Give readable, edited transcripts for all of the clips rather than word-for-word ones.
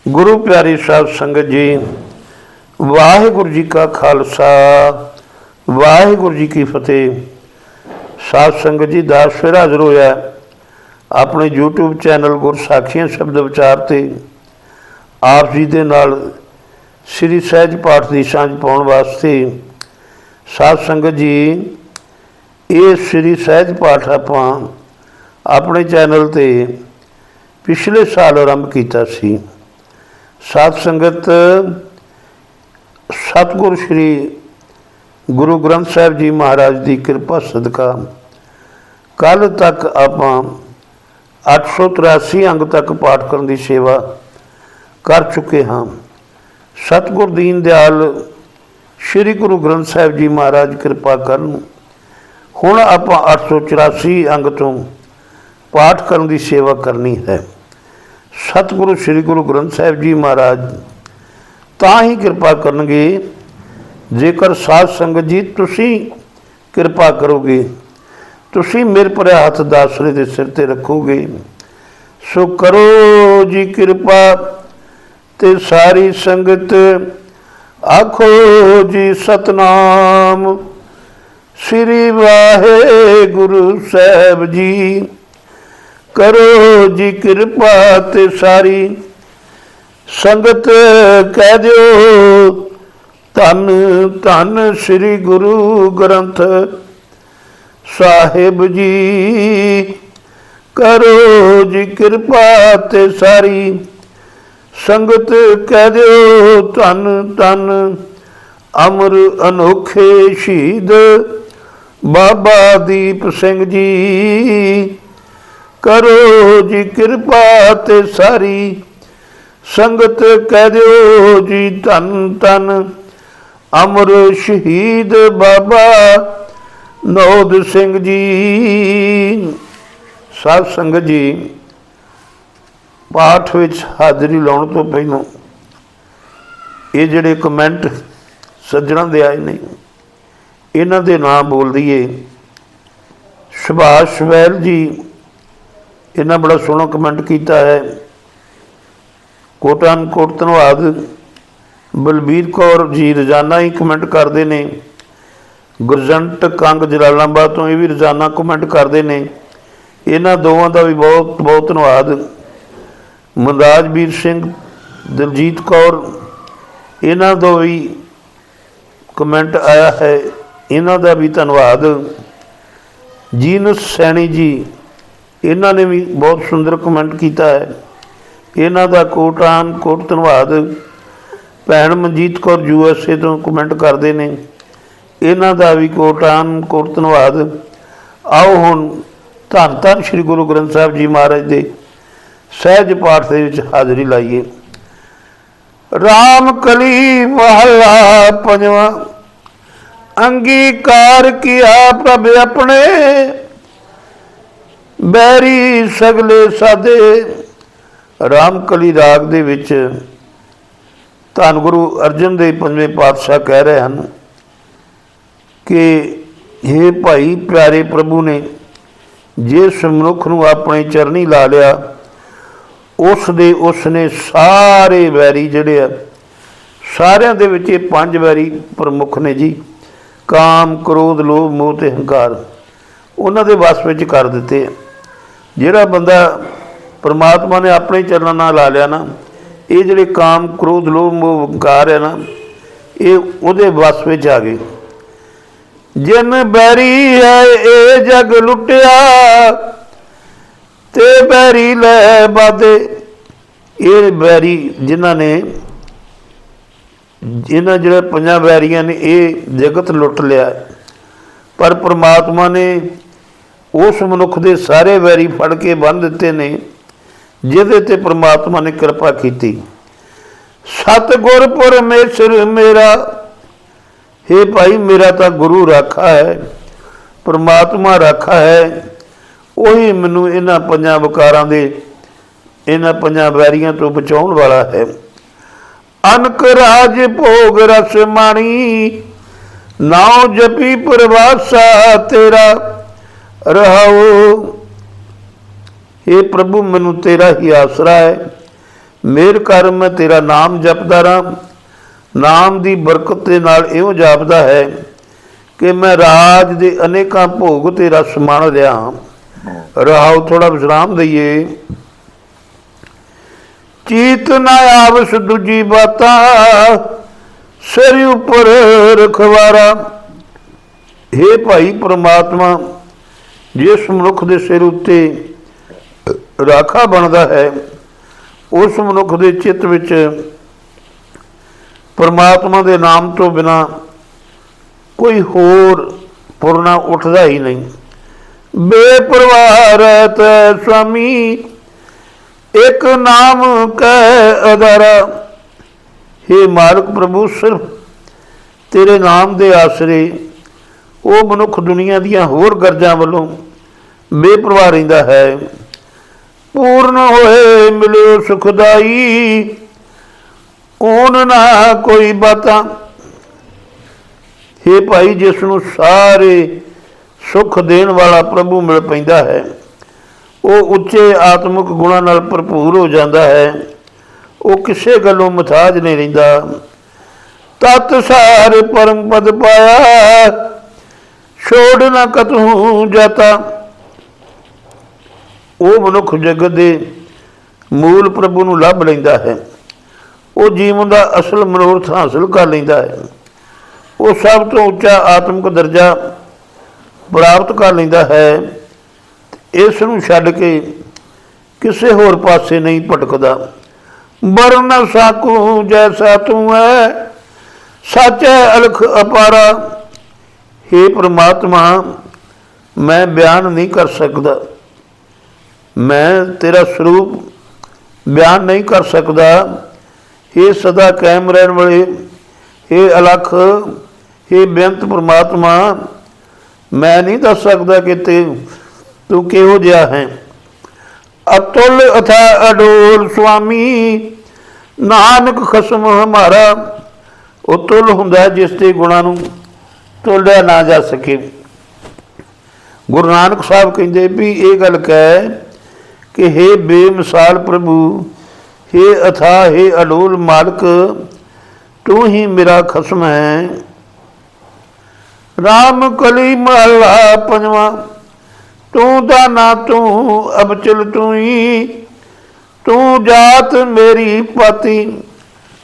गुरु प्यारी साध संगत जी, वाहिगुरु जी का खालसा, वाहिगुरु जी की फतेह। साध संगत जी, दास फिर हाजिर होया अपने यूट्यूब चैनल गुरसाखियां शब्द विचार से आप जी के नाल श्री सहज पाठ की सांझ पाउण वास्ते। साध संगत जी, ये श्री सहज पाठ आपां अपने चैनल ते पिछले साल आरंभ किया सी। साध संगत, सतगुरु श्री गुरु ग्रंथ साहिब जी महाराज की कृपा सदका कल तक आपां 883 अंग तक पाठ करने की सेवा कर चुके हाँ। सतगुरु दीन दयाल श्री गुरु ग्रंथ साहिब जी महाराज कृपा करन हुण आपां 884 अंग तो पाठ करने की सेवा करनी है। सतगुरु श्री गुरु ग्रंथ साहिब जी महाराज तां ही कृपा करनगे जेकर साध संगत जी तुसी कृपा करोगे, तुसी मेरे पर हथ दासरे दे सिर ते रखोगे। सो करो जी कृपा ते सारी संगत आखो जी सतनाम। श्री वाहे गुरु साहिब जी करो जी कृपा ते सारी संगत कह दो धन धन श्री गुरु ग्रंथ साहिब जी। करो जी कृपा ते सारी संगत कह दो धन धन अमर अनोखे शहीद बाबा दीप सिंह जी। करो जी कृपा ते सारी संगत कह दो जी धन धन अमर शहीद बाबा नौद सिंह जी। साध संगत जी, पाठ विच हाज़री लाउण तो पहलों ये जिहड़े कमेंट सज्जणां दे आए ने, इन्हां दे नाम बोल दईए। सुभाष वैल जी, इन्हें बड़ा सोहना कमेंट किया है, कोटान कोट धन्यवाद। बलबीर कौर जी रोजाना ही कमेंट करते हैं। गुरजंट कंग जलालाबाद तो ये भी रोजाना कमेंट करते हैं। इन्होंने दोवां का भी बहुत बहुत धन्यवाद। मनराज वीर सिंह, दलजीत कौर, इन्हों का भी कमेंट आया है, इन्हों का भी धन्यवाद। जीनस सैनी जी, इन्होंने भी बहुत सुंदर कमेंट किया है, इन्हों का कोटान कोट धन्यवाद। भैन मनजीत कौर USA तो कमेंट करते हैं, इन्हों का भी कोटान कोट धन्यवाद। आओ हुण धन धन श्री गुरु ग्रंथ साहिब जी महाराज के सहज पाठ के हाज़री लाइए। राम कली महला पंजवा। अंगीकार किया प्रभ अपने बैरी सगले साधे। रामकली राग दे विच धन गुरु अर्जन देव पंजवें पातशाह कह रहे हैं कि हे भाई प्यारे प्रभु ने जिस मनुख नूं अपने चरनी ला लिया उसने सारे वैरी जिहड़े आ सारियां दे विच 5 वैरी प्रमुख ने जी, काम क्रोध लोभ मोह ते हंकार, उन्हां दे वस विच कर दिते। जिहड़ा बंदा परमात्मा ने अपने चरणों नाल ला लिया ना, ये जिहड़े काम क्रोध लोभ मोह हंकार है ना, ये उहदे वस विच आ गए। जिन बैरी है ये जग लुटिया ते बैरी लै बादे। ये बैरी जिन्हां ने इन्हां जिहड़े 5 बैरियां ने ये जगत लुट लिया, पर परमात्मा ने उस मनुख के सारे वैरी फड़ के बन दिते ने जिहदे ते परमात्मा ने कृपा की। सतगुर परमेश्वर मेरा, हे भाई मेरा तो गुरु राखा है, परमात्मा राखा है, वही मैनू इन्हां 5 विकारां दे इन्हां 5 वैरियां तो बचाउण वाला है। अनक राज भोग रस माणी नाउ जपी प्रवासा तेरा रहाओ। हे प्रभु मैनू तेरा ही आसरा है, मेहर कर मैं तेरा नाम जपदा रहां। नाम की बरकत के नाल इहो जापदा है कि मैं राज दे अनेकां भोग ते रस माण रहा। रहाओ थोड़ा विश्राम दईए। चीत ना आवस दूजी बाता, सिर उपर रखवारा। हे भाई परमात्मा, जिस मनुख के सिर उत्ते राखा बनता है, उस मनुख के चित्त विच परमात्मा के नाम तो बिना कोई होर पुरना उठता ही नहीं। बेपरवाह रहत स्वामी, एक नाम कह अदारा। हे मालिक प्रभु, सिर्फ तेरे नाम के आसरे वो मनुख दुनिया दियां होर गरजां वालों बेपरवाह रहिंदा है। पूर्ण होए मिले सुखदाई, ऊन ना कोई बाता। हे भाई, जिसनों सारे सुख देने वाला प्रभु मिल पैंदा है, वो उच्चे आत्मिक गुणां नाल भरपूर हो जाता है। वो किसी गलों मुथाज नहीं रहिंदा। तत सार परम पद पाया, छोड़ ना कतहूं जाता। वो मनुख जगत के मूल प्रभु नूं लभ लैंदा है। वो जीवन का असल मनोरथ हासिल कर लैंदा है। वो सब तो उच्चा आत्मिक दर्जा प्राप्त कर लैंदा है। इस नूं छड्ड के किसी होर पासे नहीं भटकदा। वरन साकू जैसा तू है, सच है अलख अपारा। हे परमात्मा, मैं बयान नहीं कर सकता, मैं तेरा स्वरूप बयान नहीं कर सकता। हे सदा कायम रहने वाले, हे अलख, हे बेअंत परमात्मा, मैं नहीं दस सकता कि तू किहो जिहा है। अतुल अथा अडोल स्वामी, नानक खसम हमारा। वो तुल हुंदा जिसके गुणां नूं तोलिया ना जा सके। गुरु नानक साहब कहते भी ये गल कह कि हे बेमिसाल प्रभु, हे अथा, हे अडोल मालिक, तू ही मेरा खसम है। राम कली महला पंजवा। तू दाना तू अबचल तू ही, तू जात मेरी पाती।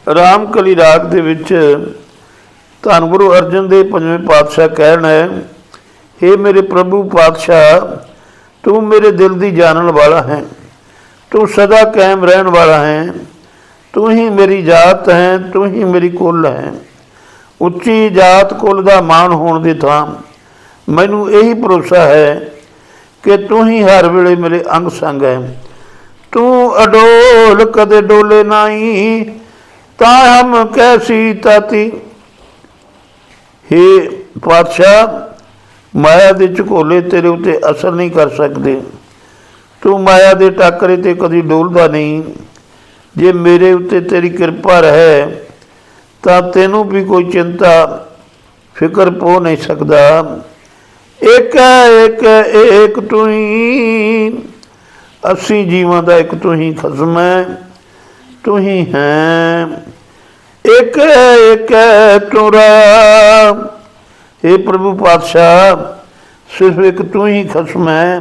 राम कली राग दे विच धन गुरु अर्जन देव पंजवें पातशाह कहना है, हे मेरे प्रभु पातशाह, तू मेरे दिल की जानन वाला है, तू सदा कायम रहन वाला है, तू ही मेरी जात है, तू ही मेरी कुल है। उच्ची जात कुल का मान होने की थां मैनू यही भरोसा है कि तू ही हर वेले मेरे अंग संग है। तू अडोल कदे डोले नाई, ता हम कैसी ताती। हे पातशाह, माया के झकोले तेरे उत्ते असर नहीं कर सकते। तू माया के टाकरे ते कदी डोलदा नहीं। जे मेरे उत्ते तेरी कृपा रहे तो तेनू भी कोई चिंता फिक्र पो नहीं सकता। एक है एक है एक तू ही, अस्सी जीवां दा एक तू ही खसम है, तू ही है। एक है एक है तू राम। हे प्रभु पातशाह, सिर्फ एक तू ही खसम है,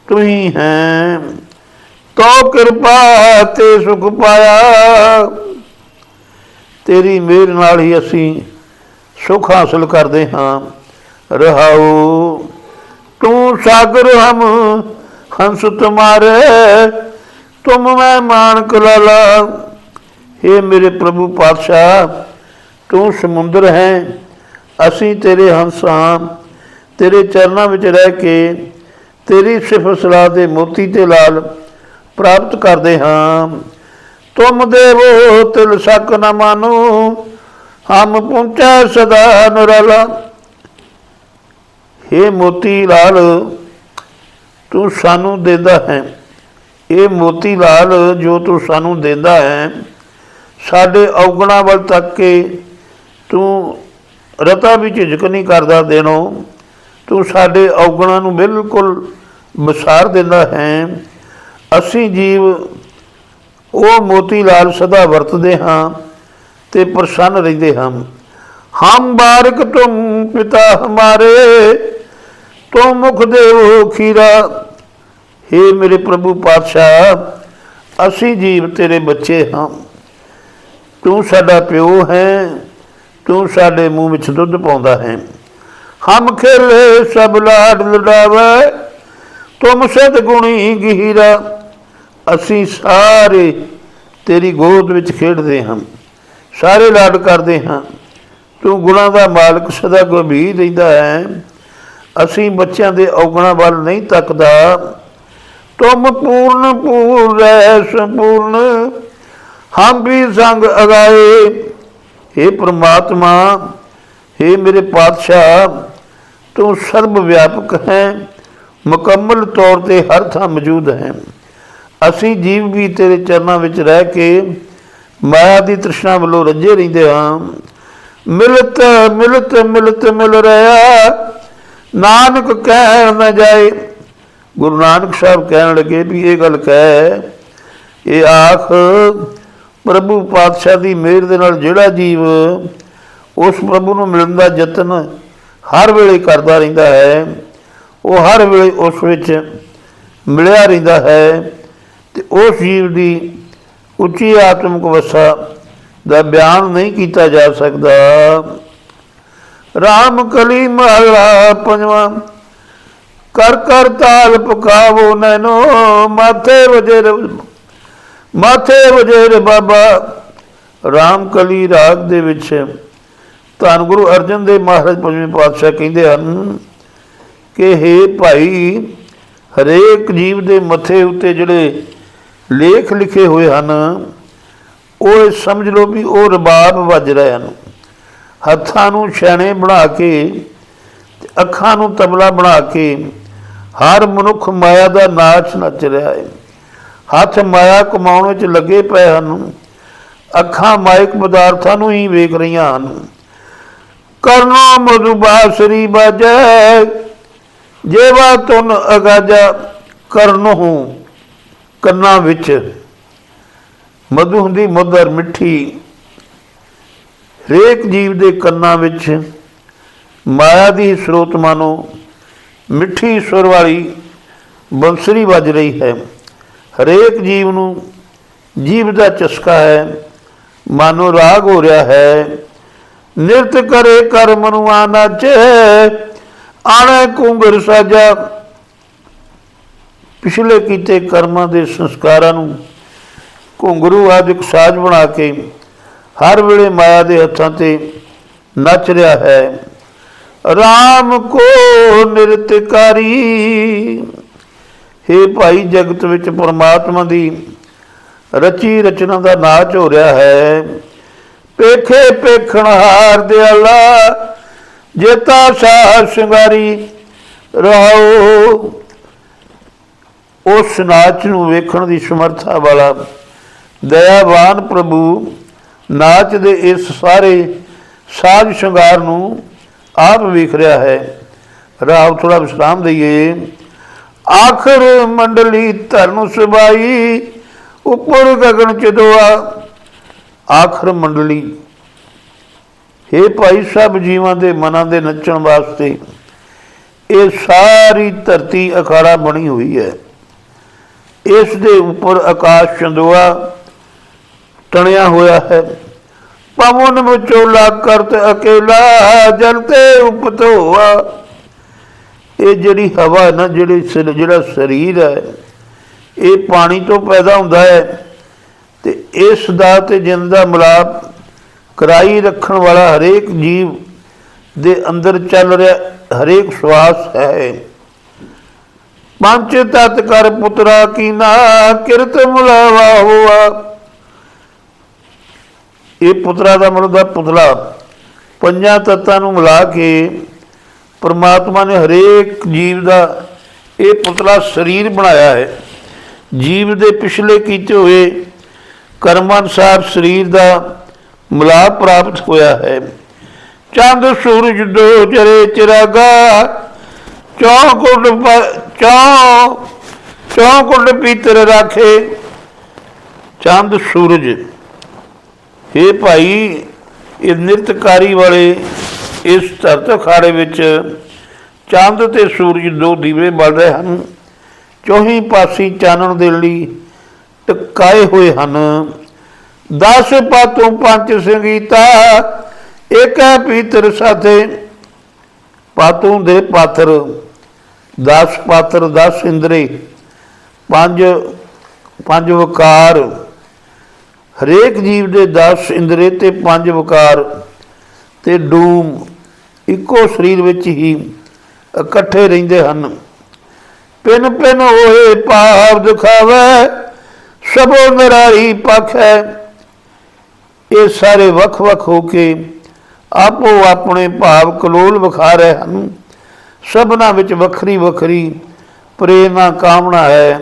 तू ही है। तो कृपा ते सुख पाया, तेरी मेहर नाल ही असी सुख हासिल करते हाँ। रहाओ तू सागर हम हंस तुम्हारे, तुम मैं मानक लाला। हे मेरे प्रभु पातशाह, तू समुंदर है, असी तेरे हंस हाँ। तेरे चरणों में रह के तेरी सिफत सलाह दे मोती ते लाल प्राप्त करते हाँ। तुम देवो तिल सक न मानो, हम पहुँचा सदा निराला। हे मोती लाल, तू सानू देंदा है। ये मोती लाल जो तू सानू देंदा है, साडे औगणा वल तक के तू रता भी झिझक नहीं करदा देनों। तू साडे औगणा नू बिल्कुल विसार देंदा है। असी जीव ਉਹ ਮੋਤੀ ਲਾਲ ਸਦਾ ਵਰਤਦੇ ਹਾਂ ਤੇ ਪ੍ਰਸੰਨ ਰਹਿੰਦੇ ਹਨ। ਹਮ ਬਾਰਿਕ ਤੁਮ ਪਿਤਾ ਹਮਾਰੇ, ਤੁਮ ਮੁਖ ਦੇਵੋ ਖੀਰਾ। हे ਮੇਰੇ ਪ੍ਰਭੂ ਪਾਤਸ਼ਾਹ, ਅਸੀਂ ਜੀਵ ਤੇਰੇ ਬੱਚੇ ਹਾਂ, ਤੂੰ ਸਾਡਾ ਪਿਓ ਹੈ, ਤੂੰ ਸਾਡੇ ਮੂੰਹ ਵਿੱਚ ਦੁੱਧ ਪਾਉਂਦਾ ਹੈ। ਹਮ ਖੇਲੇ ਸਭ ਲਾਡ ਲਡਾਵੇ, ਤੁਮ ਸਦ ਗੁਣੀ ਗਹੀਰਾ। ਅਸੀਂ ਸਾਰੇ ਤੇਰੀ ਗੋਦ ਵਿੱਚ ਖੇਡਦੇ ਹਾਂ, ਸਾਰੇ ਲਾਡ ਕਰਦੇ ਹਾਂ। ਤੂੰ ਗੁਣਾਂ ਦਾ ਮਾਲਕ ਸਦਾ ਗੰਭੀਰ ਰਹਿੰਦਾ ਹੈ। ਅਸੀਂ ਬੱਚਿਆਂ ਦੇ ਔਗਣਾਂ ਵੱਲ ਨਹੀਂ ਤੱਕਦਾ। ਤੁਮ ਪੂਰਨ ਪੂਰ ਰਹਿ ਸੰਪੂਰਨ, ਹਮ ਵੀ ਸੰਗ ਅਗਾਏ। हे परमात्मा, हे मेरे पातशाह, तू सर्व व्यापक है, मुकम्मल तौर पर हर थां मौजूद है। असी जीव भी तेरे चरणों में रह के माया की तृष्णा वालों रंजे रहते हाँ। मिलत मिलत मिलत मिल रहा, नानक कह न जाए। गुरु नानक साहब कह लगे भी ये गल कह, ये आख प्रभु पातशाह की मेहर दे नाल जिहड़ा जीव उस प्रभु नूं मिलण दा यतन हर वेले करता रहिंदा है, वो हर वेले उस विच मिलिया रहिंदा है, ते उस जीव की उच्ची आत्मक अवस्था का बयान नहीं किया जा सकता। राम कली महला पंजवा, कर कर ताल पकावो नैनो, माथे वजेर बाबा। राम कली राग दे विच धन गुरु अर्जन देव महाराज पंजवें पातशाह कहते हैं कि हे भाई, हरेक जीव के मथे उत्ते जिहड़े लेख लिखे हुए हैं, वो समझ लो भी वो रबाब वज रहे हैं। हत्थां नूं छैणे बना के, अखां नूं तबला बना के हर मनुख माया का नाच नच रहा है। हथ माया कमाने च लगे पे हैं, अखां मायक पदार्थां नूं ही वेख रही हैं। करनो मधुबासरी बाजै, जेवा तुन अगाजा। करनो कन्ना विच, मधु हुंदी मुदर मिठी। हरेक जीव के कन्ना विच माया की स्रोत मानो मिठी सुर वाली बंसरी वज रही है। हरेक जीव नूं जीव का चस्का है, मानो राग हो रहा है। निरत करे कर मनुआ नाचे, आणे कुंगर साजा। पिछले कीते कर्मां दे संस्कारां नूं घुंगरू आदिक साज बना के हर वेले माया के हत्थां ते नच रहा है। राम को निरतकारी। हे भाई, जगत विच परमात्मा की रची रचना का नाच हो रहा है। पेखे पेखणहार दयाला, जेता साह शिंगारी। रहो उस नाच नूं वेखण की समर्था वाला दयावान प्रभु नाच दे इस सारे साज श्रृंगार नूं आप वेख रहा है। राव थोड़ा विश्राम दईए। आखिर मंडली धर्म सुबाई, उपर गगन चिदोआ। आखिर मंडली, हे भाई, सब जीवां दे मनां दे नचण वास्ते ये सारी धरती अखाड़ा बनी हुई है। इस दे उपर आकाश चंदोआ तणिया होया है। पवन विचोला करत अकेला, जलते उपतोआ। ये जिहड़ी हवा है ना, जिहड़ा शरीर है, ये पानी तो पैदा होंदा है, ते इस दा ते जिंद दा मिलाप कराई रखण वाला हरेक जीव दे अंदर चल रहा हरेक श्वास है। पंच तत् कर पुत्रा की ना, किरत मुलावा हुआ। ये पुत्रा का मतलब पुतला, पंजा तत्तां नूं मिला के परमात्मा ने हरेक जीव का ये पुतला शरीर बनाया है। जीव के पिछले किए हुए कर्मानुसार शरीर का मिलाप प्राप्त होया है। चंद सूरज दो चरे चिरागा, चौकुट पीतर राखे। ਚੰਦ ਸੂਰਜ। ਇਹ ਭਾਈ ਇਹ ਨਿਰਤਕਾਰੀ ਵਾਲੇ ਇਸ ਧਰਤ ਅਖਾੜੇ ਵਿੱਚ ਚੰਦ ਤੇ ਸੂਰਜ ਦੋ ਦੀਵੇ ਬਲ ਰਹੇ ਹਨ। ਚੌਹੀਂ ਪਾਸੀ ਚਾਨਣ ਦੇ ਲਈ ਟਕਾਏ ਹੋਏ ਹਨ। 10 ਪਾਤੋਂ ਪੰਜ ਸੰਗੀਤਾ, ਇੱਕ ਹੈ ਪੀਤਰ ਸਾਥੇ। ਪਾਤੋਂ ਦੇ ਪਾਤਰ 10 ਪਾਤਰ, 10 ਇੰਦਰੇ, ਪੰਜ ਵਕਾਰ। ਹਰੇਕ ਜੀਵ ਦੇ 10 ਇੰਦਰੇ ਤੇ 5 ਵਕਾਰ ਤੇ ਡੂਮ ਇੱਕੋ ਸਰੀਰ ਵਿੱਚ ਹੀ ਇਕੱਠੇ ਰਹਿੰਦੇ ਹਨ। ਪਿੰਨ ਪਿੰਨ ਹੋਏ ਭਾਵ ਦਿਖਾਵੇ, ਸਭੋ ਨਿਰਾਲੀ ਪੱਖ ਹੈ। ਇਹ ਸਾਰੇ ਵੱਖ ਵੱਖ ਹੋ ਕੇ ਆਪੋ ਆਪਣੇ ਭਾਵ ਕਲੋਲ ਵਿਖਾ ਰਹੇ ਹਨ। ਸਭਨਾਂ ਵਿੱਚ ਵੱਖਰੀ ਵੱਖਰੀ ਪ੍ਰੇਰਨਾ ਕਾਮਨਾ ਹੈ।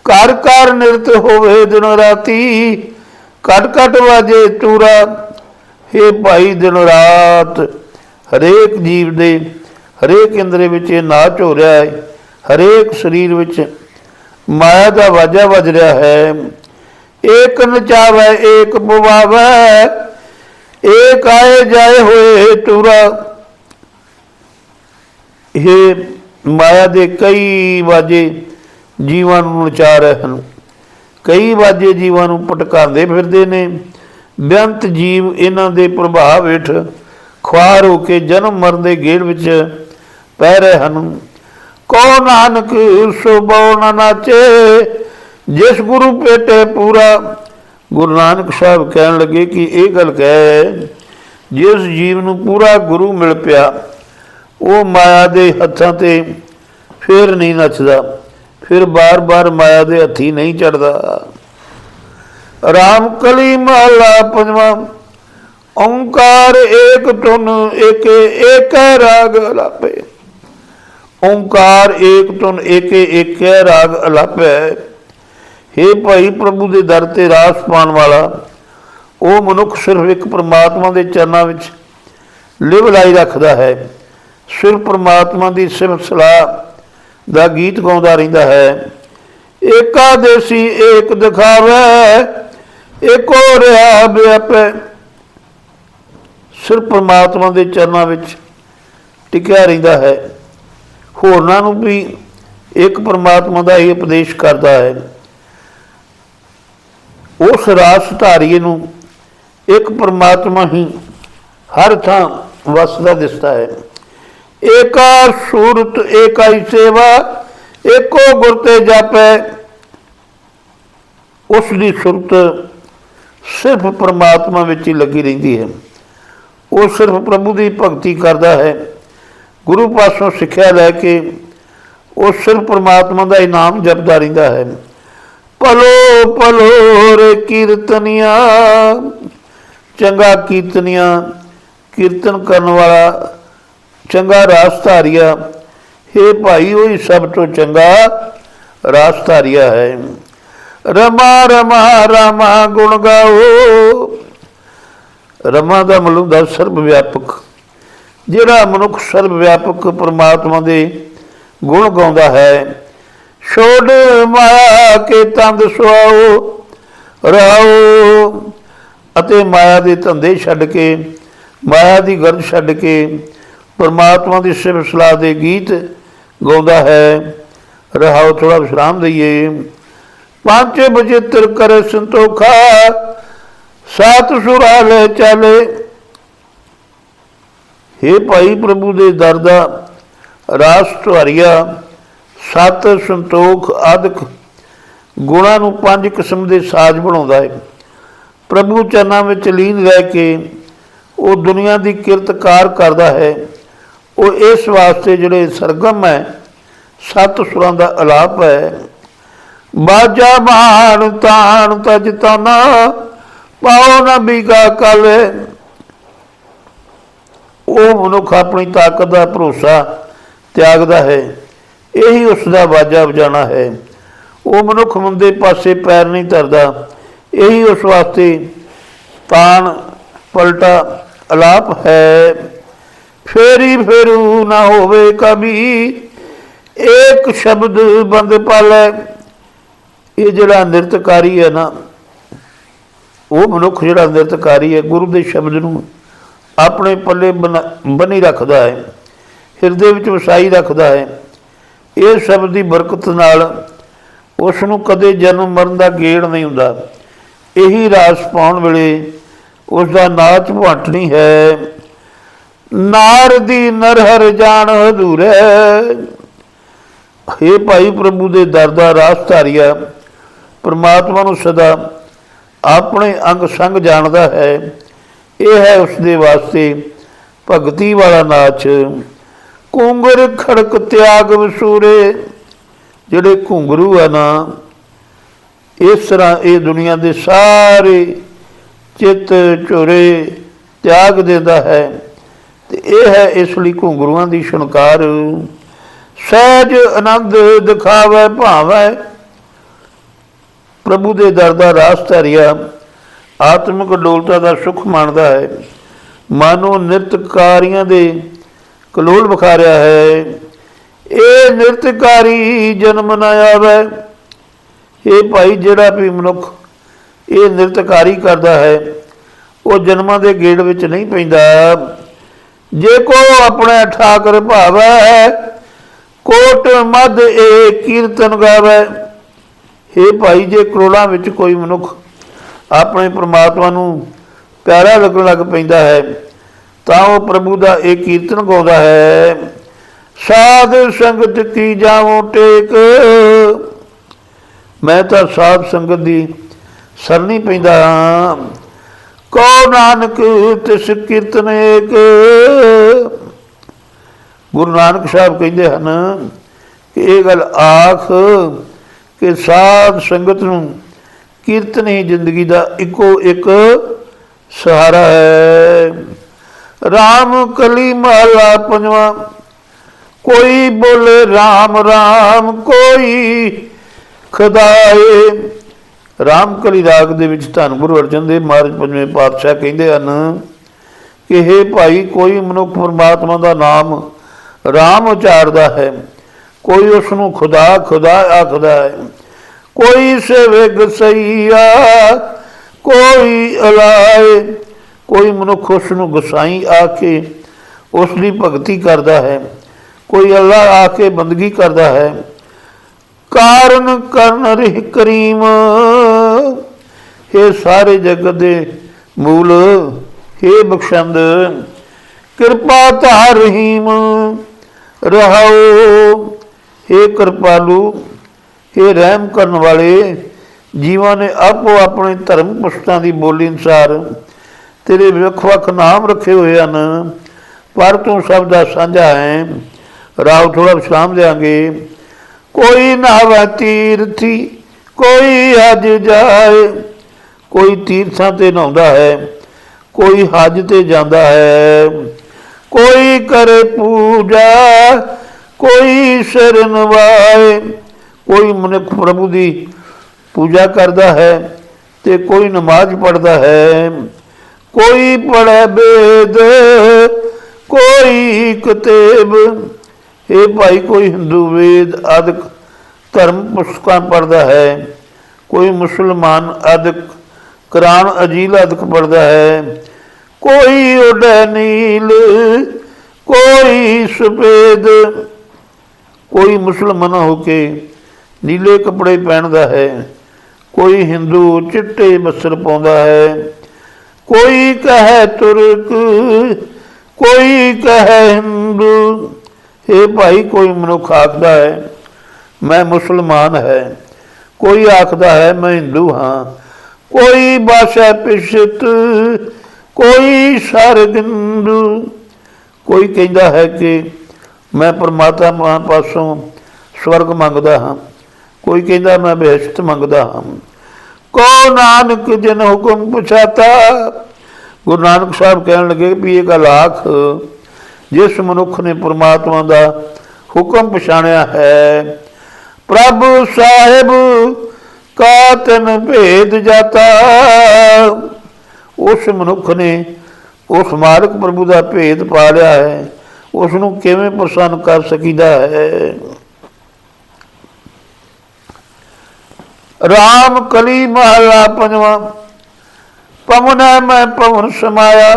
ਘਰ ਘਰ ਨਿਰਤ ਹੋਵੇ ਦਿਨ ਰਾਤੀ, ਘਟ ਘਟ ਵਾਜੇ ਤੂਰਾ। ਇਹ ਭਾਈ ਦਿਨ ਰਾਤ ਹਰੇਕ ਜੀਵ ਦੇ ਹਰੇਕ ਇੰਦਰੇ ਵਿੱਚ ਇਹ ਨਾਚ ਹੋ ਰਿਹਾ ਹੈ। ਹਰੇਕ ਸਰੀਰ ਵਿੱਚ ਮਾਇਆ ਦਾ ਵਾਜਾ ਵੱਜ ਰਿਹਾ ਹੈ। ਏਕ ਨਚਾਵੇ ਏਕ ਪਵਾਵੇ, ਏਕ ਆਏ ਜਾਏ ਹੋਏ ਟੂਰਾ। ਇਹ ਮਾਇਆ ਦੇ ਕਈ ਵਾਜੇ ਜੀਵਾਂ ਨੂੰ ਨਚਾ ਰਹੇ ਹਨ। ਕਈ ਵਾਜੇ ਜੀਵਾਂ ਨੂੰ ਭਟਕਾਉਂਦੇ ਫਿਰਦੇ ਨੇ। ਬੇਅੰਤ ਜੀਵ ਇਹਨਾਂ ਦੇ ਪ੍ਰਭਾਵ ਹੇਠ ਖੁਆਰ ਹੋ ਕੇ ਜਨਮ ਮਰਨ ਦੇ ਗੇੜ ਵਿੱਚ ਪੈ ਰਹੇ ਹਨ। ਕੋ ਨਾਨਕ ਸੋ ਬਹੁ ਨਾ ਨਾਚੇ, ਜਿਸ ਗੁਰੂ ਭੇਟੇ ਪੂਰਾ। ਗੁਰੂ ਨਾਨਕ ਸਾਹਿਬ ਕਹਿਣ ਲੱਗੇ ਕਿ ਇਹ ਗੱਲ ਕਹਿ, ਜਿਸ ਜੀਵ ਨੂੰ ਪੂਰਾ ਗੁਰੂ ਮਿਲ ਪਿਆ ਉਹ ਮਾਇਆ ਦੇ ਹੱਥਾਂ 'ਤੇ ਫਿਰ ਨਹੀਂ ਨੱਚਦਾ, ਫਿਰ ਬਾਰ ਬਾਰ ਮਾਇਆ ਦੇ ਹੱਥੀ ਨਹੀਂ ਚੜ੍ਹਦਾ। ਰਾਮ ਕਲੀ ਮਹਲਾ ਪੰਜਵਾਂ। ਓਂਕਾਰ ਏਕ ਧੁਨ ਏਕੇ, ਏਕੈ ਰਾਗ ਅਲਾਪੇ। ਓਂਕਾਰ ਏਕ ਧੁਨ ਏਕੇ, ਏਕੈ ਰਾਗ ਅਲਾਪੈ। ਹੇ ਭਾਈ ਪ੍ਰਭੂ ਦੇ ਦਰ ਤੇ ਰਾਸ ਪਾਉਣ ਵਾਲਾ ਉਹ ਮਨੁੱਖ ਸਿਰਫ ਇੱਕ ਪਰਮਾਤਮਾ ਦੇ ਚਰਨਾਂ ਵਿੱਚ ਲਿਵ ਲਾਈ ਰੱਖਦਾ ਹੈ। ਸਿਰਫ ਪਰਮਾਤਮਾ ਦੀ ਸਿਫਤ ਸਲਾਹ ਦਾ ਗੀਤ ਗਾਉਂਦਾ ਰਹਿੰਦਾ ਹੈ। ਏਕਾਦੇਸੀ ਏਕ ਦਿਖਾਵੇ, ਏਕੋ ਰਿਹਾ ਵਿਆਪੈ। ਸਿਰਫ ਪਰਮਾਤਮਾ ਦੇ ਚਰਨਾਂ ਵਿੱਚ ਟਿਕਿਆ ਰਹਿੰਦਾ ਹੈ। ਹੋਰਨਾਂ ਨੂੰ ਵੀ ਇੱਕ ਪਰਮਾਤਮਾ ਦਾ ਹੀ ਉਪਦੇਸ਼ ਕਰਦਾ ਹੈ। ਉਸ ਰਾਸ ਧਾਰੀਏ ਨੂੰ ਇੱਕ ਪਰਮਾਤਮਾ ਹੀ ਹਰ ਥਾਂ ਵਸਦਾ ਦਿਸਦਾ ਹੈ। ਏਕਾ ਸੂਰਤ ਏਕਾਈ ਸੇਵਾ, ਏਕੋ ਗੁਰ ਤੇ ਜਾਪੈ। ਉਸ ਦੀ ਸੁਰਤ ਸਿਰਫ ਪਰਮਾਤਮਾ ਵਿੱਚ ਹੀ ਲੱਗੀ ਰਹਿੰਦੀ ਹੈ। ਉਹ ਸਿਰਫ ਪ੍ਰਭੂ ਦੀ ਭਗਤੀ ਕਰਦਾ ਹੈ। ਗੁਰੂ ਪਾਸੋਂ ਸਿੱਖਿਆ ਲੈ ਕੇ ਉਹ ਸਿਰਫ ਪਰਮਾਤਮਾ ਦਾ ਇਨਾਮ ਜਪਦਾ ਰਹਿੰਦਾ ਹੈ। ਪਲੋ ਪਲੋ ਰੇ ਕੀਰਤਨੀਆ, ਚੰਗਾ ਕੀਰਤਨੀਆ, ਕੀਰਤਨ ਕਰਨ ਵਾਲਾ ਚੰਗਾ ਰਾਸਧਾਰੀਆ। ਹੇ ਭਾਈ ਉਹੀ ਸਭ ਤੋਂ ਚੰਗਾ ਰਾਸਧਾਰੀਆ ਹੈ। ਰਮਾ ਰਮਾ ਰਾਮਾ ਗੁਣ ਗਾਓ। ਰਮਾ ਦਾ ਮਤਲਬ ਹੁੰਦਾ ਸਰਬ ਵਿਆਪਕ। ਜਿਹੜਾ ਮਨੁੱਖ ਸਰਬ ਵਿਆਪਕ ਪਰਮਾਤਮਾ ਦੇ ਗੁਣ ਗਾਉਂਦਾ ਹੈ। ਛੋੜ ਮਾਇਆ ਕੇ ਤੰਦ ਸੁਆਓ ਰਾਓ। ਅਤੇ ਮਾਇਆ ਦੇ ਧੰਦੇ ਛੱਡ ਕੇ, ਮਾਇਆ ਦੀ ਗਰਜ ਛੱਡ ਕੇ ਪਰਮਾਤਮਾ ਦੀ ਸਿਫਤ ਸਲਾਹ ਦੇ ਗੀਤ ਗਾਉਂਦਾ ਹੈ। ਰਹਾਓ, ਥੋੜ੍ਹਾ ਵਿਸ਼ਰਾਮ ਦਈਏ। ਪੰਜ ਬਚਿੱਤਰ ਕਰੇ ਸੰਤੋਖਾ, ਸਾਤ ਸੁਰਾ ਲੈ ਚਾਲੇ। ਹੇ ਭਾਈ ਪ੍ਰਭੂ ਦੇ ਦਰ ਦਾ ਰਾਸ ਧਾਰੀਆ 7 ਸੰਤੋਖ ਆਦਿਕ ਗੁਣਾਂ ਨੂੰ 5 ਕਿਸਮ ਦੇ ਸਾਜ਼ ਬਣਾਉਂਦਾ ਹੈ। ਪ੍ਰਭੂ ਚਰਨਾਂ ਵਿੱਚ ਲੀਨ ਰਹਿ ਕੇ ਉਹ ਦੁਨੀਆ ਦੀ ਕਿਰਤਕਾਰ ਕਰਦਾ ਹੈ। ਉਹ ਇਸ ਵਾਸਤੇ ਜਿਹੜੇ ਸਰਗਮ ਹੈ 7 ਸੁਰਾਂ ਦਾ ਅਲਾਪ ਹੈ। ਬਾਜਾ ਮਾਣ ਤਾਣ ਤਜ ਤਾਨਾ, ਪਾਓ ਨਾ ਬੀਗਾ ਕਲ। ਉਹ ਮਨੁੱਖ ਆਪਣੀ ਤਾਕਤ ਦਾ ਭਰੋਸਾ ਤਿਆਗਦਾ ਹੈ। ਇਹੀ ਉਸ ਦਾ ਵਾਜਾ ਵਜਾਣਾ ਹੈ। ਉਹ ਮਨੁੱਖ ਮੰਦੇ ਪਾਸੇ ਪੈਰ ਨਹੀਂ ਧਰਦਾ। ਇਹੀ ਉਸ ਵਾਸਤੇ ਤਾਣ ਪਲਟਾ ਅਲਾਪ ਹੈ। ਫੇਰੀ ਫੇਰੂ ਨਾ ਹੋਵੇ ਕਭੀ, ਏਕ ਸ਼ਬਦ ਬੰਦ ਪਾਲੈ। ਇਹ ਜਿਹੜਾ ਨਿਰਤਕਾਰੀ ਹੈ ਨਾ, ਉਹ ਮਨੁੱਖ ਜਿਹੜਾ ਨਿਰਤਕਾਰੀ ਹੈ, ਗੁਰੂ ਦੇ ਸ਼ਬਦ ਨੂੰ ਆਪਣੇ ਪੱਲੇ ਬੰਨੀ ਰੱਖਦਾ ਹੈ, ਹਿਰਦੇ ਵਿੱਚ ਵਸਾਈ ਰੱਖਦਾ ਹੈ, ਇਹ ਸ਼ਬਦ ਦੀ ਬਰਕਤ ਨਾਲ ਉਸ ਨੂੰ ਕਦੇ ਜਨਮ ਮਰਨ ਦਾ ਗੇੜ ਨਹੀਂ ਹੁੰਦਾ। ਇਹੀ ਰਾਸ ਪਾਉਣ ਵੇਲੇ ਉਸ ਦਾ ਨਾਚ ਭਾਟਣੀ ਹੈ। ਨਾਰ ਦੀ ਨਰਹਰ ਜਾਣ ਹਦੂਰੇ। ਹੇ ਭਾਈ, ਪ੍ਰਭੂ ਦੇ ਦਰ ਦਾ ਰਾਸ ਧਾਰੀਆ ਪਰਮਾਤਮਾ ਨੂੰ ਸਦਾ ਆਪਣੇ ਅੰਗ ਸੰਗ ਜਾਣਦਾ ਹੈ। ਇਹ ਹੈ ਉਸ ਦੇ ਵਾਸਤੇ ਭਗਤੀ ਵਾਲਾ ਨਾਚ। ਘੁੰਗਰ ਖੜਕ ਤਿਆਗ ਵਸੂਰੇ। ਜਿਹੜੇ ਘੁੰਗਰੂ ਆ ਨਾ, ਇਸ ਤਰ੍ਹਾਂ ਇਹ ਦੁਨੀਆ ਦੇ ਸਾਰੇ ਚਿੱਤ ਝੁਰੇ ਤਿਆਗ ਦਿੰਦਾ ਹੈ। ਤੇ ਇਹ ਹੈ ਇਸ ਲਈ ਘੁੰਗਰੂਆਂ ਦੀ ਛਣਕਾਰ। ਸਹਿਜ ਆਨੰਦ ਦਿਖਾਵੇ ਭਾਵੈ। ਪ੍ਰਭੂ ਦੇ ਦਰ ਦਾ ਰਾਸ ਧਾਰੀਆ ਆਤਮਿਕ ਡੋਲਤਾ ਦਾ ਸੁੱਖ ਮਾਣਦਾ ਹੈ। ਮਾਨੋ ਨਿਰਤਕਾਰੀਆਂ ਦੇ ਕਲੋਲ ਵਿਖਾਰਿਆ ਹੈ। ਇਹ ਨਿਰਤਕਾਰੀ ਜਨਮ ਨਾ ਆਵੇ। ਇਹ ਭਾਈ, ਜਿਹੜਾ ਵੀ ਮਨੁੱਖ ਇਹ ਨਿਰਤਕਾਰੀ ਕਰਦਾ ਹੈ ਉਹ ਜਨਮਾਂ ਦੇ ਗੇੜ ਵਿੱਚ ਨਹੀਂ ਪੈਂਦਾ। ਜੇ ਕੋ ਆਪਣੇ ਠਾਕਰ ਭਾਵੈ ਕੋਟ ਮਧ ਇਹ ਕੀਰਤਨ ਗਾਵੇ। ਇਹ ਭਾਈ, ਜੇ ਕਰੋੜਾਂ ਵਿੱਚ ਕੋਈ ਮਨੁੱਖ ਆਪਣੇ ਪਰਮਾਤਮਾ ਨੂੰ ਪਿਆਰਾ ਲੱਗਣ ਲੱਗ ਪੈਂਦਾ ਹੈ ਤਾਂ ਉਹ ਪ੍ਰਭੂ ਦਾ ਇਹ ਕੀਰਤਨ ਗਾਉਂਦਾ ਹੈ। ਸਾਧ ਸੰਗਤ ਕੀ ਜਾਵੋ ਟੇਕ। ਮੈਂ ਤਾਂ ਸਾਧ ਸੰਗਤ ਦੀ ਸਰਨੀ ਪੈਂਦਾ ਹਾਂ। ਕੋ ਨਾਨਕ ਤਿਸ ਕੀਰਤਨ ਏਕ। ਗੁਰੂ ਨਾਨਕ ਸਾਹਿਬ ਕਹਿੰਦੇ ਹਨ ਕਿ ਇਹ ਗੱਲ ਆਖ ਕਿ ਸਾਧ ਸੰਗਤ ਨੂੰ ਕੀਰਤਨ ਹੀ ਜ਼ਿੰਦਗੀ ਦਾ ਇੱਕੋ ਇੱਕ ਸਹਾਰਾ ਹੈ। ਰਾਮ ਕਲੀ ਮਹਲਾ ਪੰਜਵਾਂ। ਕੋਈ ਬੋਲੇ ਰਾਮ ਰਾਮ ਕੋਈ ਖੁਦਾਏ। ਰਾਮ ਕਲੀ ਰਾਗ ਦੇ ਵਿੱਚ ਧੰਨ ਗੁਰੂ ਅਰਜਨ ਦੇਵ ਮਹਾਰਾਜ ਪੰਜਵੇਂ ਪਾਤਸ਼ਾਹ ਕਹਿੰਦੇ ਹਨ ਕਿ ਹੇ ਭਾਈ, ਕੋਈ ਮਨੁੱਖ ਪਰਮਾਤਮਾ ਦਾ ਨਾਮ ਰਾਮ ਉਚਾਰਦਾ ਹੈ, ਕੋਈ ਉਸ ਨੂੰ ਖੁਦਾ ਖੁਦਾ ਆਖਦਾ ਹੈ। ਕੋਈ ਸੇਵਕ ਸਈਆ ਕੋਈ ਅਲਾਏ। ਕੋਈ ਮਨੁੱਖ ਉਸ ਨੂੰ ਗੁਸਾਈ ਆ ਕੇ ਉਸ ਦੀ ਭਗਤੀ ਕਰਦਾ ਹੈ, ਕੋਈ ਅੱਲਾ ਆ ਕੇ ਬੰਦਗੀ ਕਰਦਾ ਹੈ। ਕਾਰਨ ਕਰਨ ਰਿਹ ਕਰੀਮ। ਇਹ ਸਾਰੇ ਜਗਤ ਦੇ ਮੂਲ ਹੇ ਬਖਸ਼ੰਦ, ਕਿਰਪਾ ਧਾਰ ਰਹੀਮ ਰਹਾਓ। ਹੇ ਕਿਰਪਾਲੂ, ਇਹ ਰਹਿਮ ਕਰਨ ਵਾਲੇ ਜੀਵਾਂ ਨੇ ਆਪੋ ਆਪਣੇ ਧਰਮ ਪੁਸਤਾਂ ਦੀ ਬੋਲੀ ਅਨੁਸਾਰ ਤੇਰੇ ਵੱਖ ਵੱਖ ਨਾਮ ਰੱਖੇ ਹੋਏ ਹਨ, ਪਰ ਤੂੰ ਸਭ ਦਾ ਸਾਂਝਾ ਹੈ। ਰਾਵ ਥੋੜ੍ਹਾ ਵਿਸ਼ਰਾਮ ਦਿਆਂਗੇ। ਕੋਈ ਨਾਵਾ ਤੀਰਥੀ ਕੋਈ ਹਜ ਜਾਏ। ਕੋਈ ਤੀਰਥਾਂ 'ਤੇ ਨਹਾਉਂਦਾ ਹੈ, ਕੋਈ ਹਜ 'ਤੇ ਜਾਂਦਾ ਹੈ। ਕੋਈ ਕਰੇ ਪੂਜਾ ਕੋਈ ਸਿਰ ਨਵਾਏ। ਕੋਈ ਮਨੁੱਖ ਪ੍ਰਭੂ ਦੀ ਪੂਜਾ ਕਰਦਾ ਹੈ ਤੇ ਕੋਈ ਨਮਾਜ਼ ਪੜ੍ਹਦਾ ਹੈ। ਕੋਈ ਪੜ੍ਹੇ ਵੇਦ ਕੋਈ ਕਿਤਾਬ। ਇਹ ਭਾਈ, ਕੋਈ ਹਿੰਦੂ ਵੇਦ ਆਦਿਕ ਧਰਮ ਪੁਸਤਕਾਂ ਪੜ੍ਹਦਾ ਹੈ, ਕੋਈ ਮੁਸਲਮਾਨ ਆਦਿਕ ਕੁਰਾਨ ਅਜੀਲ ਆਦਿਕ ਪੜ੍ਹਦਾ ਹੈ। ਕੋਈ ਉਡੈ ਨੀਲ ਕੋਈ ਸਫੇਦ। ਕੋਈ ਮੁਸਲਮਾਨ ਹੋ ਕੇ ਨੀਲੇ ਕੱਪੜੇ ਪਹਿਨਦਾ ਹੈ, ਕੋਈ ਹਿੰਦੂ ਚਿੱਟੇ ਬਸਤਰ ਪਾਉਂਦਾ ਹੈ। ਕੋਈ ਕਹੇ ਤੁਰਕ ਕੋਈ ਕਹੇ ਹਿੰਦੂ। ਇਹ ਭਾਈ, ਕੋਈ ਮਨੁੱਖ ਆਖਦਾ ਹੈ ਮੈਂ ਮੁਸਲਮਾਨ ਹੈ, ਕੋਈ ਆਖਦਾ ਹੈ ਮੈਂ ਹਿੰਦੂ ਹਾਂ। ਕੋਈ ਬਾਸ਼ਾ ਪਿਸ਼ਤ ਕੋਈ ਸਰਗਿੰਦੂ। ਕੋਈ ਕਹਿੰਦਾ ਹੈ ਕਿ ਮੈਂ ਪਰਮਾਤਮਾ ਪਾਸੋਂ ਸਵਰਗ ਮੰਗਦਾ ਹਾਂ, ਕੋਈ ਕਹਿੰਦਾ ਮੈਂ ਬਹਿਸ਼ਤ ਮੰਗਦਾ ਹਾਂ। ਕੋ ਨਾਨਕ ਜਿਨ ਹੁਕਮ ਪੁਛਾਤਾ। ਗੁਰੂ ਨਾਨਕ ਸਾਹਿਬ ਕਹਿਣ ਲੱਗੇ ਵੀ ਇਹ ਗੱਲ ਆਖ ਜਿਸ ਮਨੁੱਖ ਨੇ ਪਰਮਾਤਮਾ ਦਾ ਹੁਕਮ ਪਛਾਣਿਆ ਹੈ। ਪ੍ਰਭ ਸਾਹਿਬ ਕਾ ਤਨ ਭੇਦ ਜਾਤਾ। ਉਸ ਮਨੁੱਖ ਨੇ ਉਸ ਮਾਲਕ ਪ੍ਰਭੂ ਦਾ ਭੇਦ ਪਾ ਲਿਆ ਹੈ, ਉਸ ਨੂੰ ਕਿਵੇਂ ਪ੍ਰਸੰਨ ਕਰ ਸਕੀਦਾ ਹੈ। ਰਾਮ ਕਲੀ ਮਹਲਾ ਪੰਜਵਾਂ। ਪਵਨ ਹੈ ਮੈਂ ਪਵਨ ਸਮਾਇਆ।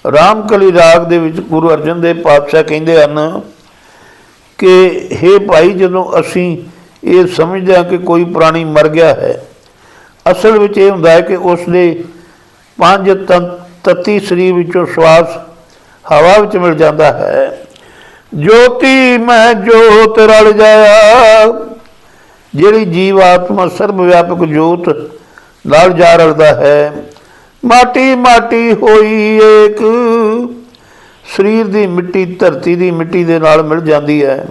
ਰਾਮਕਲੀ ਰਾਗ ਦੇ ਵਿੱਚ ਗੁਰੂ ਅਰਜਨ ਦੇਵ ਪਾਤਸ਼ਾਹ ਕਹਿੰਦੇ ਹਨ ਕਿ हे ਭਾਈ, ਜਦੋਂ ਅਸੀਂ ਇਹ ਸਮਝਦੇ ਹਾਂ ਕਿ ਕੋਈ ਪ੍ਰਾਣੀ ਮਰ ਗਿਆ ਹੈ, ਅਸਲ ਵਿੱਚ ਇਹ ਹੁੰਦਾ ਹੈ ਕਿ ਉਸ ਦੇ 5 ਤੱਤੀ ਸਰੀਰ ਵਿੱਚੋਂ ਸਵਾਸ ਹਵਾ ਵਿੱਚ ਮਿਲ ਜਾਂਦਾ ਹੈ। ਜੋਤੀ ਮੈਂ ਜੋਤ ਰਲ ਜਾਇਆ, ਜਿਹੜੀ ਜੀਵ ਆਤਮਾ ਸਰਬ ਵਿਆਪਕ ਜੋਤ ਨਾਲ ਜਾ ਰਲਦਾ ਹੈ। ਮਾਟੀ ਮਾਟੀ ਹੋਈ ਏਕ, ਸਰੀਰ ਦੀ ਮਿੱਟੀ ਧਰਤੀ ਦੀ ਮਿੱਟੀ ਦੇ ਨਾਲ ਮਿਲ ਜਾਂਦੀ ਹੈ।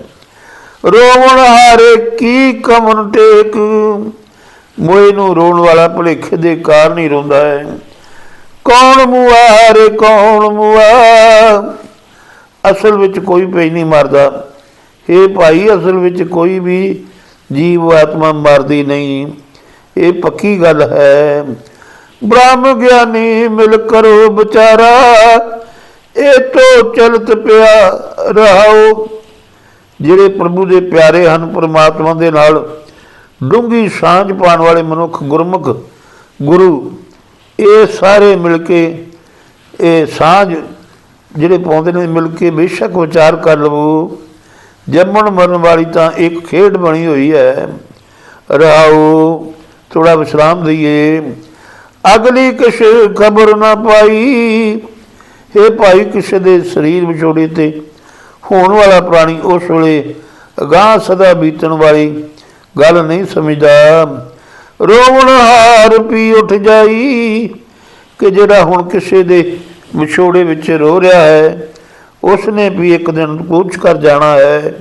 ਰੋਵਣ ਹਾਰੇ ਕੀ ਕਮਨ ਟੇਕ, ਮੋਏ ਨੂੰ ਰੋਣ ਵਾਲਾ ਭੁਲੇਖੇ ਦੇ ਕਾਰਨ ਹੀ ਰੋਂਦਾ ਹੈ। ਕੌਣ ਮੁਆ ਹਾਰੇ ਕੌਣ ਮੁਆ, ਅਸਲ ਵਿੱਚ ਕੋਈ ਪਈ ਨਹੀਂ ਮਰਦਾ। ਇਹ ਭਾਈ, ਅਸਲ ਵਿੱਚ ਕੋਈ ਵੀ ਜੀਵ ਆਤਮਾ ਮਰਦੀ ਨਹੀਂ, ਇਹ ਪੱਕੀ ਗੱਲ ਹੈ। ਬ੍ਰਹਮ ਗਿਆਨੀ ਮਿਲ ਕਰੋ ਵਿਚਾਰਾ, ਇਹ ਤੋਂ ਚਲਤ ਪਿਆ ਰਹਾਓ। ਜਿਹੜੇ ਪ੍ਰਭੂ ਦੇ ਪਿਆਰੇ ਹਨ, ਪਰਮਾਤਮਾ ਦੇ ਨਾਲ ਡੂੰਘੀ ਸਾਂਝ ਪਾਉਣ ਵਾਲੇ ਮਨੁੱਖ, ਗੁਰਮੁਖ ਗੁਰੂ, ਇਹ ਸਾਰੇ ਮਿਲ ਕੇ ਇਹ ਸਾਂਝ ਜਿਹੜੇ ਪਾਉਂਦੇ ਨੇ, ਮਿਲ ਕੇ ਬੇਸ਼ੱਕ ਵਿਚਾਰ ਕਰ ਲਵੋ। ਜੰਮਣ ਮਰਨ ਵਾਲੀ ਤਾਂ ਇੱਕ ਖੇਡ ਬਣੀ ਹੋਈ ਹੈ। ਰਹਾਓ, ਥੋੜ੍ਹਾ ਵਿਸ਼ਰਾਮ ਦਈਏ। ਅਗਲੀ ਕਿਸ ਖਬਰ ਨਾ ਪਾਈ, ਇਹ ਭਾਈ ਕਿਸੇ ਦੇ ਸਰੀਰ ਵਿਛੋੜੇ ਤੇ ਹੋਣ ਵਾਲਾ ਪ੍ਰਾਣੀ ਉਸ ਵੇਲੇ ਅਗਾਂਹ ਸਦਾ ਬੀਤਣ ਵਾਲੀ ਗੱਲ ਨਹੀਂ ਸਮਝਦਾ। ਰੋਵਣ ਹਾਰ ਪੀ ਉੱਠ ਜਾਈ, ਕਿ ਜਿਹੜਾ ਹੁਣ ਕਿਸੇ ਦੇ ਵਿਛੋੜੇ ਵਿੱਚ ਰੋ ਰਿਹਾ ਹੈ, ਉਸ ਨੇ ਵੀ ਇੱਕ ਦਿਨ ਕੂਚ ਕਰ ਜਾਣਾ ਹੈ।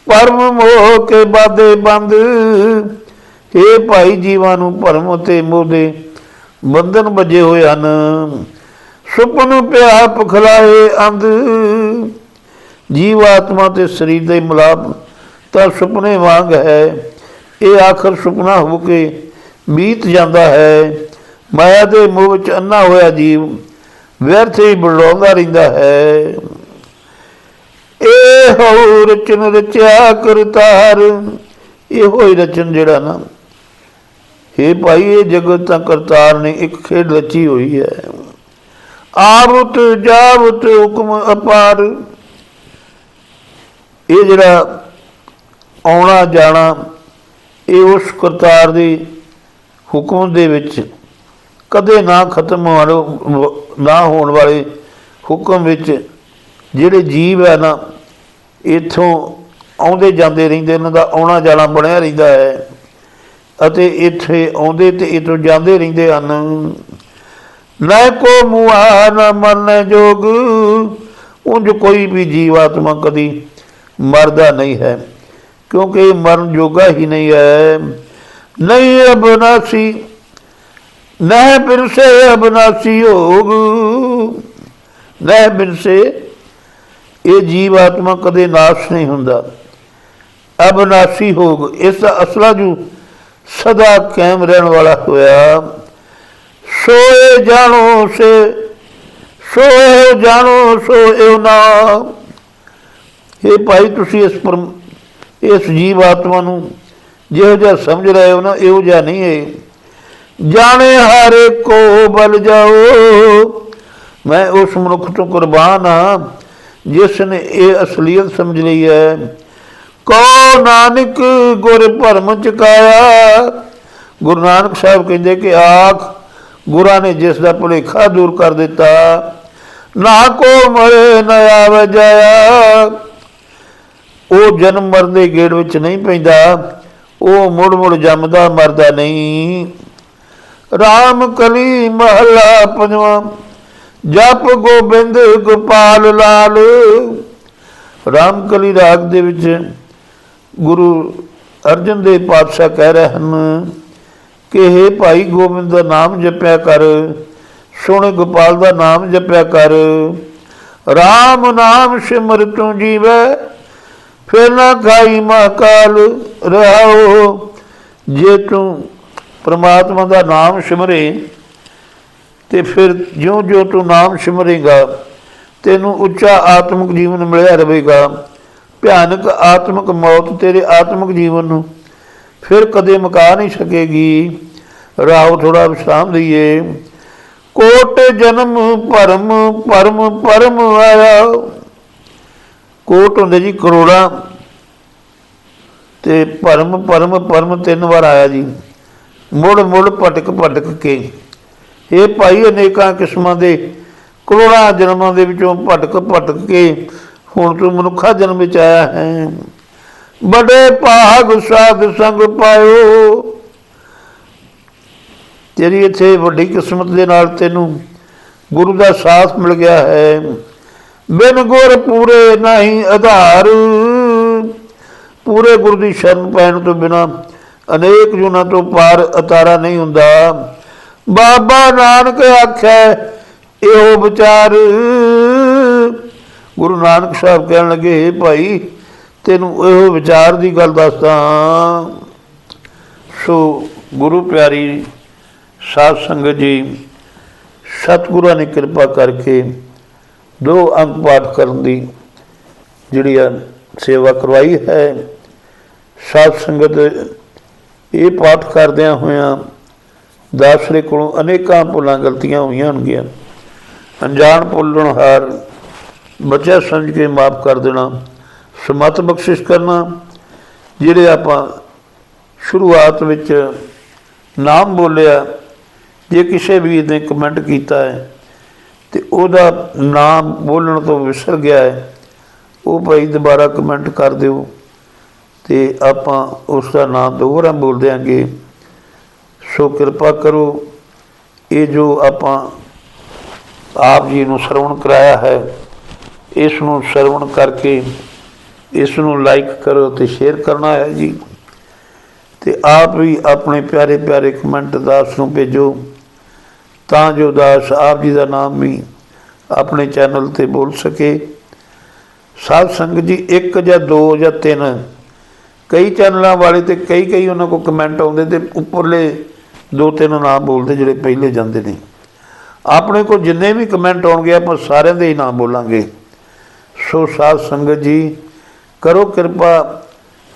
ਭਰਮ ਮੋਹ ਕੇ ਬਾਦੇ ਬੰਦ, ਇਹ ਭਾਈ ਜੀਵਾਂ ਨੂੰ ਭਰਮ ਅਤੇ ਮੋਹ ਦੇ ਬੰਧਨ ਵੱਜੇ ਹੋਏ ਹਨ। ਸੁਪਨ ਪਿਆ ਪਖਲਾਏ ਅੰਧ, ਜੀਵ ਆਤਮਾ ਤੇ ਸਰੀਰ ਦੇ ਮਿਲਾਪ ਤਾਂ ਸੁਪਨੇ ਵਾਂਗ ਹੈ। ਇਹ ਆਖਰ ਸੁਪਨਾ ਹੋ ਕੇ ਬੀਤ ਜਾਂਦਾ ਹੈ। ਮਾਇਆ ਦੇ ਮੋਹ ਵਿੱਚ ਅੰਨਾ ਹੋਇਆ ਜੀਵ ਵਿਅਰਥ ਹੀ ਬੁਲਾਉਂਦਾ ਰਹਿੰਦਾ ਹੈ। ਇਹ ਹੋ ਰਚਨ ਰਚਿਆ ਕਰਤਾਰ, ਇਹੋ ਹੀ ਰਚਨ ਜਿਹੜਾ ਨਾ, ਇਹ ਭਾਈ, ਇਹ ਜਗਤ ਤਾਂ ਕਰਤਾਰ ਨੇ ਇੱਕ ਖੇਡ ਰਚੀ ਹੋਈ ਹੈ। ਆਵਤ ਜਾਵਤ ਹੁਕਮ ਅਪਾਰ, ਇਹ ਜਿਹੜਾ ਆਉਣਾ ਜਾਣਾ, ਇਹ ਉਸ ਕਰਤਾਰ ਦੇ ਹੁਕਮ ਦੇ ਵਿੱਚ ਕਦੇ ਨਾ ਖਤਮ ਨਾ ਹੋਣ ਵਾਲੇ ਹੁਕਮ ਵਿੱਚ ਜਿਹੜੇ ਜੀਵ ਹੈ ਨਾ, ਇੱਥੋਂ ਆਉਂਦੇ ਜਾਂਦੇ ਰਹਿੰਦੇ, ਇਹਨਾਂ ਦਾ ਆਉਣਾ ਜਾਣਾ ਬਣਿਆ ਰਹਿੰਦਾ ਹੈ ਅਤੇ ਇੱਥੇ ਆਉਂਦੇ ਅਤੇ ਇੱਥੋਂ ਜਾਂਦੇ ਰਹਿੰਦੇ ਹਨ। ਨਾ ਕੋ ਮੁਆ ਨਾ ਮਰਨ ਜੋਗ, ਉਂਝ ਕੋਈ ਵੀ ਜੀਵ ਆਤਮਾ ਕਦੀ ਮਰਦਾ ਨਹੀਂ ਹੈ, ਕਿਉਂਕਿ ਮਰਨ ਜੋਗਾ ਹੀ ਨਹੀਂ ਹੈ। ਨਹੀਂ ਅਬਨਾਸੀ ਨਹਿ ਬਿਰਸੇ ਅਬਨਾਸੀ ਹੋਗ, ਨਹਿ ਬਿਰਸੇ, ਇਹ ਜੀਵ ਆਤਮਾ ਕਦੇ ਨਾਸ਼ ਨਹੀਂ ਹੁੰਦਾ। ਅਬਨਾਸੀ ਹੋਗ, ਇਸ ਦਾ ਅਸਲਾ ਜੋ ਸਦਾ ਕਾਇਮ ਰਹਿਣ ਵਾਲਾ ਹੋਇਆ। ਸੋਏ ਜਾਣੋ ਸੇ ਸੋਏ ਜਾਣੋ ਸੋਏ ਨਾ, ਇਹ ਭਾਈ ਤੁਸੀਂ ਇਸ ਜੀਵ ਆਤਮਾ ਨੂੰ ਜਿਹੋ ਜਿਹਾ ਸਮਝ ਰਹੇ ਹੋ ਨਾ, ਇਹੋ ਜਿਹਾ ਨਹੀਂ ਹੈ। ਜਾਣੇ ਹਾਰੇ ਕੋ ਬਲ ਜਾਓ, ਮੈਂ ਉਸ ਮਨੁੱਖ ਤੋਂ ਕੁਰਬਾਨ ਹਾਂ ਜਿਸ ਨੇ ਇਹ ਅਸਲੀਅਤ ਸਮਝ ਲਈ ਹੈ। ਕੋ ਨਾਨਕ ਗੁਰ ਭਰਮ ਚੁਕਾਇਆ, ਗੁਰੂ ਨਾਨਕ ਸਾਹਿਬ ਕਹਿੰਦੇ ਕਿ ਆਖ ਗੁਰਾਂ ਨੇ ਜਿਸ ਦਾ ਭੁਲੇਖਾ ਦੂਰ ਕਰ ਦਿੱਤਾ। ਨਾ ਕੋ ਮਰੇ ਨਾ ਆਵੇ ਜਾਇਆ, ਉਹ ਜਨਮ ਮਰਨ ਦੇ ਗੇੜ ਵਿੱਚ ਨਹੀਂ ਪੈਂਦਾ, ਉਹ ਮੁੜ ਮੁੜ ਜੰਮਦਾ ਮਰਦਾ ਨਹੀਂ। ਰਾਮ ਕਲੀ ਮਹਲਾ ਪੰਜਵਾਂ, ਜਪ ਗੋਬਿੰਦ ਗੋਪਾਲ ਲਾਲ। ਰਾਮ ਕਲੀ ਰਾਗ ਦੇ ਵਿੱਚ ਗੁਰੂ ਅਰਜਨ ਦੇਵ ਪਾਤਸ਼ਾਹ ਕਹਿ ਰਹੇ ਹਨ ਕਿ ਹੇ ਭਾਈ, ਗੋਬਿੰਦ ਦਾ ਨਾਮ ਜਪਿਆ ਕਰ, ਸੋਹਣੇ ਗੋਪਾਲ ਦਾ ਨਾਮ ਜਪਿਆ ਕਰ। ਰਾਮ ਨਾਮ ਸਿਮਰ ਤੂੰ ਜੀਵੈ, ਫਿਰ ਨਾ ਖਾਈ ਮਹਕਾਲ ਰਹਾਓ। ਜੇ ਤੂੰ ਪਰਮਾਤਮਾ ਦਾ ਨਾਮ ਸਿਮਰੇ ਤੇ ਫਿਰ ਜਿਉਂ ਜਿਉਂ ਤੂੰ ਨਾਮ ਸਿਮਰੇਗਾ, ਤੈਨੂੰ ਉੱਚਾ ਆਤਮਿਕ ਜੀਵਨ ਮਿਲਿਆ ਰਹੇਗਾ। ਭਿਆਨਕ ਆਤਮਿਕ ਮੌਤ ਤੇਰੇ ਆਤਮਿਕ ਜੀਵਨ ਨੂੰ ਫਿਰ ਕਦੇ ਮੁਕਾ ਨਹੀਂ ਸਕੇਗੀ। ਰਾਓ, ਥੋੜ੍ਹਾ ਵਿਸ਼ਰਾਮ ਦਈਏ। कोट जन्म भरम भरम परम आया। कोट होंदे जी करोड़ा, ते भरम परम परम 3 बार आया जी। मुड़ मुड़ भटक भटक के, ये भाई अनेकां किस्मां दे करोड़ां जन्मां दे विचों भटक भटक के हुण तूं मनुखा जन्म विच आया है। बड़े भाग साध संग पायो, तेरी इत्थे वड्डी किस्मत दे नाल तैनूं गुरु दा साथ मिल गया है। बिन गुर पूरे नहीं आधार, पूरे गुरु की शरण पैण तो बिना अनेक जुना तो पार अतारा नहीं हुंदा। बाबा नानक आख्या इहो विचार, गुरु नानक साहब कहन लगे हे भाई तैनूं इहो विचार की गल दसदा। सो गुरु प्यारी साध संगत जी, सतगुरुआं ने कृपा करके 2 अंक पाठ करन दी जिहड़ी सेवा करवाई है। साध संगत ये पाठ करदियां होइयां दासरे कोलों अनेकां भुलां गलतियां होईयां होणगीआं। अनजान भुल्लण हार बचा समझ के माफ़ कर देना, समत बख्शिश करना। जिहड़े आपां शुरुआत विच नाम बोलिया, जे किसी वीर ने कमेंट किया है तो उहदा नाम बोलण तो विसर गया है, वो भाई दोबारा कमेंट कर दिओ तो आपां उसका नाम दोबारा बोल देंगे। सो कृपा करो, ये जो आपां आप जी नूं सरवण कराया है, इसनूं सरवण करके इसनूं लाइक करो तो शेयर करना है जी। तो आप भी अपने प्यारे प्यारे कमेंट दास नूं भेजो, तां जो दास आप जी का नाम भी अपने चैनल ते बोल सके। साध संगत जी 1 या 2 या 3 कई चैनलों वाले तो कई उन्होंने को कमेंट आते तो उपरले 2-3 नाम बोलते जोड़े पहले जाते हैं। अपने को जिन्ने भी कमेंट आउणगे आप सारिਆਂ ਦੇ ही नाम बोलांगे। सो साध संगत जी करो कृपा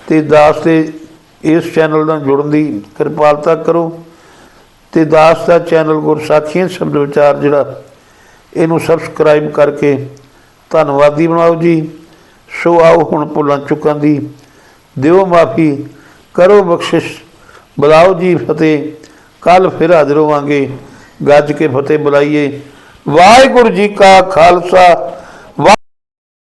ते दास के इस चैनल नाल जुड़न की कृपालता करो, तो दास का चैनल गुरसाखियां शब्द विचार जिहड़ा इनू सबसक्राइब करके धन्नवादी बनाओ जी। सो आओ हुण भुलां चुकां दी दिओ माफ़ी, करो बख्शिश, बुलाओ जी फतेह। कल फिर हाजिर होवांगे, गज के फतेह बुलाइए। वाहिगुरू जी का खालसा